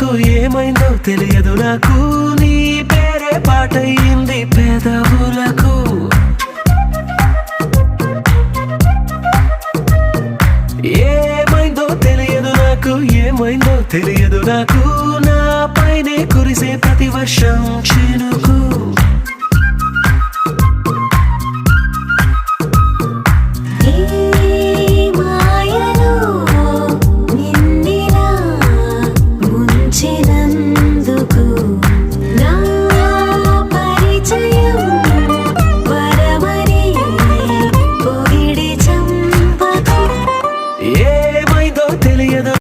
నాకు ఏమైందో తెలియదు నాకు నీ పేరే పాటయింది పెదవులకు ఏమైందో తెలియదు నాకు నా పైనే కురిసే ప్రతి వర్షం చినుకు